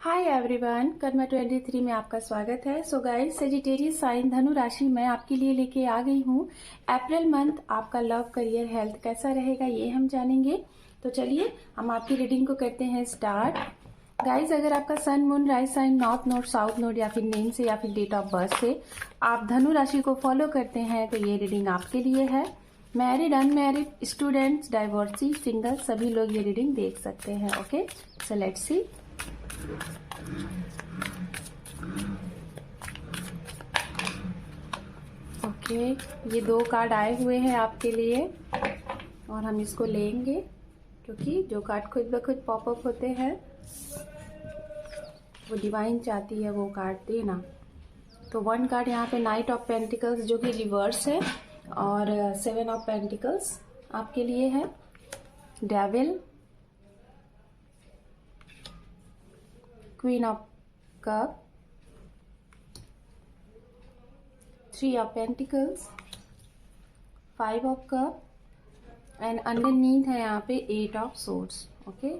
Hi everyone, Karma 23 में आपका स्वागत है। सो गाइस, सेजिटेरियस साइन धनु राशि मैं आपके लिए लेके आ गई हूँ। अप्रैल मंथ आपका लव, करियर, हेल्थ कैसा रहेगा ये हम जानेंगे। तो चलिए हम आपकी रीडिंग को करते हैं स्टार्ट। गाइस, अगर आपका sun, moon, rise sign north node, south node या फिर नेम से या फिर डेट ऑफ बर्थ से आप धनु राशि को फॉलो करते हैं तो ये रीडिंग आपके लिए है। Married, unmarried, students, divorcee, single, सभी लोग ये रीडिंग देख सकते हैं। Okay, so let's see. Okay, ये 2 कार्ड आए हुए हैं आपके लिए और हम इसको लेंगे क्योंकि जो कार्ड खुद ब खुद पॉपअप होते हैं वो डिवाइन चाहती है वो कार्ड देना। तो 1 कार्ड यहाँ पे नाइट ऑफ पेंटिकल्स जो कि रिवर्स है और 7 ऑफ पेंटिकल्स आपके लिए है। Devil, queen of cup, 3 of pentacles, 5 of cup and underneath है यहाँ पे 8 ऑफ सोर्ड्स। ओके,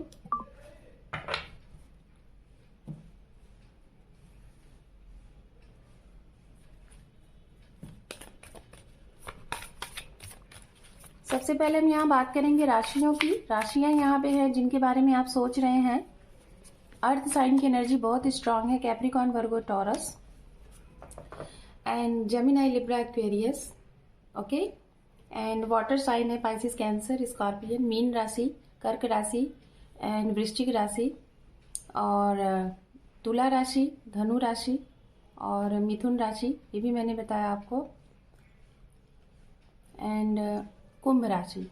सबसे पहले हम यहाँ बात करेंगे राशियों की। राशियां यहाँ पे है जिनके बारे में आप सोच रहे हैं। अर्थ साइन की एनर्जी बहुत स्ट्रांग है। Capricorn, Virgo, Taurus and Gemini, Libra, Aquarius. Okay, and water sign है पाइसिस, कैंसर, स्कॉर्पियन, मीन राशि, कर्क राशि एंड वृश्चिक राशि और तुला राशि, धनु राशि और मिथुन राशि, ये भी मैंने बताया आपको, एंड कुंभ राशि।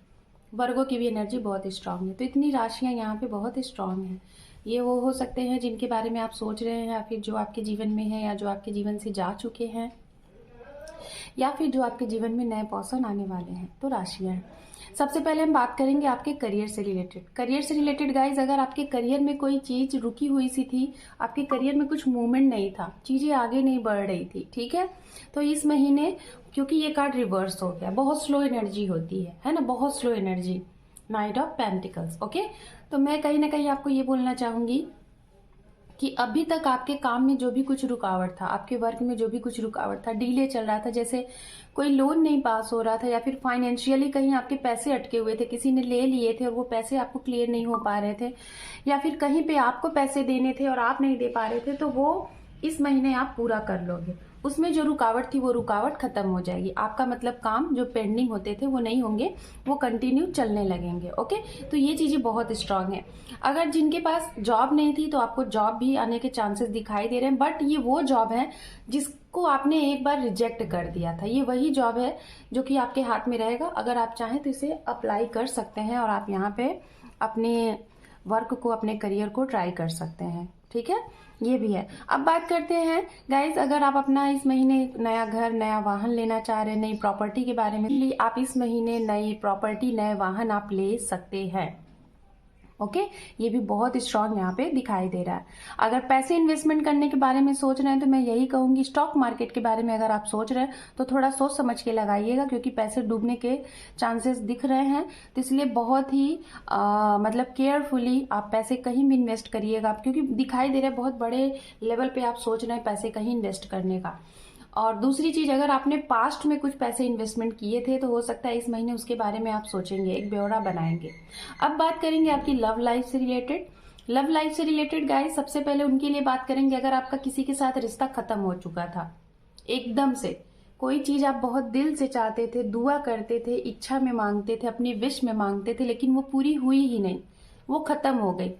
वर्गो की भी एनर्जी बहुत स्ट्रांग है। तो इतनी राशियां यहाँ पे बहुत स्ट्रांग है। ये वो हो सकते हैं जिनके बारे में आप सोच रहे हैं या फिर जो आपके जीवन में है या जो आपके जीवन से जा चुके हैं या फिर जो आपके जीवन में नए पर्सन आने वाले हैं। तो राशियां हैं। सबसे पहले हम बात करेंगे आपके करियर से रिलेटेड। करियर से रिलेटेड गाइज, अगर आपके करियर में कोई चीज रुकी हुई सी थी, आपके करियर में कुछ मूवमेंट नहीं था, चीजें आगे नहीं बढ़ रही थी, ठीक है, तो इस महीने, क्योंकि ये कार्ड रिवर्स हो गया, बहुत स्लो एनर्जी होती है ना, बहुत slow energy, night of pentacles. Okay, तो मैं कहीं ना कहीं आपको ये बोलना चाहूंगी कि अभी तक आपके काम में जो भी कुछ रुकावट था, आपके वर्क में जो भी कुछ रुकावट था, डिले चल रहा था, जैसे कोई लोन नहीं पास हो रहा था या फिर फाइनेंशियली कहीं आपके पैसे अटके हुए थे, किसी ने ले लिए थे और वो पैसे आपको क्लियर नहीं हो पा रहे थे, या फिर कहीं पे आपको पैसे देने थे और आप नहीं दे पा रहे थे, तो वो इस महीने आप पूरा कर लोगे। उसमें जो रुकावट थी वो रुकावट खत्म हो जाएगी। आपका मतलब काम जो पेंडिंग होते थे वो नहीं होंगे, वो कंटिन्यू चलने लगेंगे। ओके, तो ये चीजें बहुत स्ट्रांग है। अगर जिनके पास जॉब नहीं थी तो आपको जॉब भी आने के चांसेस दिखाई दे रहे हैं, बट ये वो जॉब है जिसको आपने एक बार रिजेक्ट कर दिया था। ये वही जॉब है जो कि आपके हाथ में रहेगा। अगर आप चाहें तो इसे अप्लाई कर सकते हैं और आप यहाँ पे अपने वर्क को, अपने करियर को ट्राई कर सकते हैं, ठीक है, ये भी है। अब बात करते हैं गाइज, अगर आप अपना इस महीने नया घर, नया वाहन लेना चाह रहे हैं, नई प्रॉपर्टी के बारे में, आप इस महीने नई प्रॉपर्टी, नए वाहन आप ले सकते हैं। ओके, ये भी बहुत स्ट्रांग यहाँ पे दिखाई दे रहा है। अगर पैसे इन्वेस्टमेंट करने के बारे में सोच रहे हैं तो मैं यही कहूंगी, स्टॉक मार्केट के बारे में अगर आप सोच रहे हैं तो थोड़ा सोच समझ के लगाइएगा, क्योंकि पैसे डूबने के चांसेस दिख रहे हैं। तो इसलिए बहुत ही मतलब केयरफुली आप पैसे कहीं भी इन्वेस्ट करिएगा, क्योंकि दिखाई दे रहा है बहुत बड़े लेवल पे आप सोच रहे हैं पैसे कहीं इन्वेस्ट करने का। और दूसरी चीज, अगर आपने पास्ट में कुछ पैसे इन्वेस्टमेंट किए थे तो हो सकता है इस महीने उसके बारे में आप सोचेंगे, एक ब्यौरा बनाएंगे। अब बात करेंगे आपकी लव लाइफ से रिलेटेड। लव लाइफ से रिलेटेड गाइस, सबसे पहले उनके लिए बात करेंगे अगर आपका किसी के साथ रिश्ता खत्म हो चुका था एकदम से, कोई चीज आप बहुत दिल से चाहते थे, दुआ करते थे, इच्छा में मांगते थे, अपनी विश में मांगते थे, लेकिन वो पूरी हुई ही नहीं, वो खत्म हो गई,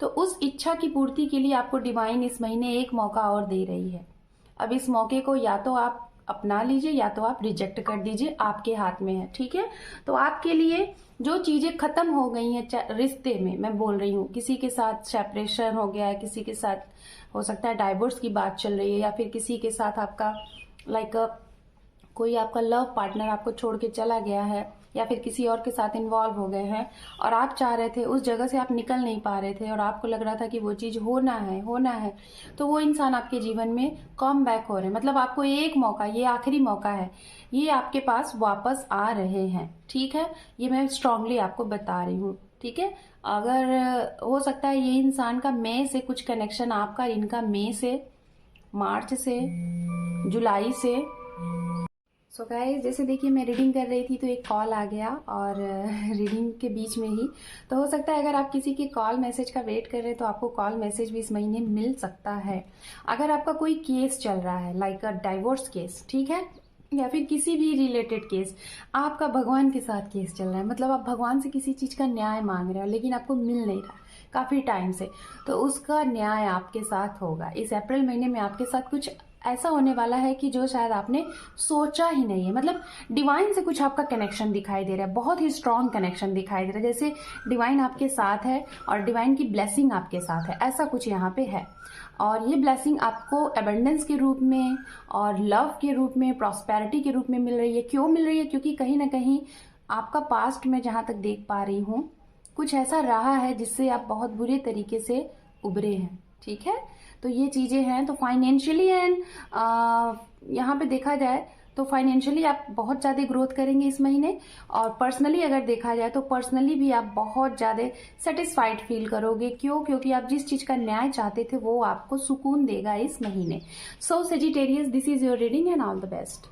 तो उस इच्छा की पूर्ति के लिए आपको डिवाइन इस महीने एक मौका और दे रही है। अब इस मौके को या तो आप अपना लीजिए या तो आप रिजेक्ट कर दीजिए, आपके हाथ में है, ठीक है। तो आपके लिए जो चीजें खत्म हो गई हैं रिश्ते में, मैं बोल रही हूँ, किसी के साथ सेपरेशन हो गया है, किसी के साथ हो सकता है डाइवोर्स की बात चल रही है, या फिर किसी के साथ आपका कोई आपका लव पार्टनर आपको छोड़ के चला गया है, या फिर किसी और के साथ इन्वॉल्व हो गए हैं और आप चाह रहे थे, उस जगह से आप निकल नहीं पा रहे थे और आपको लग रहा था कि वो चीज होना है, तो वो इंसान आपके जीवन में कम बैक हो रहे हैं। मतलब आपको एक मौका, ये आखिरी मौका है, ये आपके पास वापस आ रहे हैं, ठीक है, ये मैं स्ट्रांगली आपको बता रही हूँ, ठीक है। अगर हो सकता है ये इंसान का मई से कुछ कनेक्शन आपका इनका मई से, मार्च से, जुलाई से। सो गाइस, जैसे देखिए मैं रीडिंग कर रही थी तो एक कॉल आ गया और रीडिंग के बीच में ही तो हो सकता है अगर आप किसी के कॉल मैसेज का वेट कर रहे हैं तो आपको कॉल मैसेज भी इस महीने मिल सकता है। अगर आपका कोई केस चल रहा है लाइक अ डाइवोर्स केस, ठीक है, या फिर किसी भी रिलेटेड केस, आपका भगवान के साथ केस चल रहा है, मतलब आप भगवान से किसी चीज का न्याय मांग रहे हो लेकिन आपको मिल नहीं रहा काफी टाइम से, तो उसका न्याय आपके साथ होगा। इस अप्रैल महीने में आपके साथ कुछ ऐसा होने वाला है कि जो शायद आपने सोचा ही नहीं है। मतलब डिवाइन से कुछ आपका कनेक्शन दिखाई दे रहा है, बहुत ही स्ट्रांग कनेक्शन दिखाई दे रहा है, जैसे डिवाइन आपके साथ है और डिवाइन की ब्लेसिंग आपके साथ है, ऐसा कुछ यहाँ पे है। और ये ब्लेसिंग आपको एबंडेंस के रूप में और लव के रूप में, प्रॉस्पेरिटी के रूप में मिल रही है। क्यों मिल रही है? क्योंकि कहीं ना कहीं आपका पास्ट में जहां तक देख पा रही हूँ कुछ ऐसा रहा है जिससे आप बहुत बुरे तरीके से उभरे हैं, ठीक है। तो ये चीजें हैं। तो फाइनेंशियली एंड यहाँ पे देखा जाए तो फाइनेंशियली आप बहुत ज़्यादा ग्रोथ करेंगे इस महीने, और पर्सनली अगर देखा जाए तो पर्सनली भी आप बहुत ज़्यादा सेटिस्फाइड फील करोगे। क्यों? क्योंकि आप जिस चीज़ का न्याय चाहते थे वो आपको सुकून देगा इस महीने। So Sagittarius, this is your reading and all the best.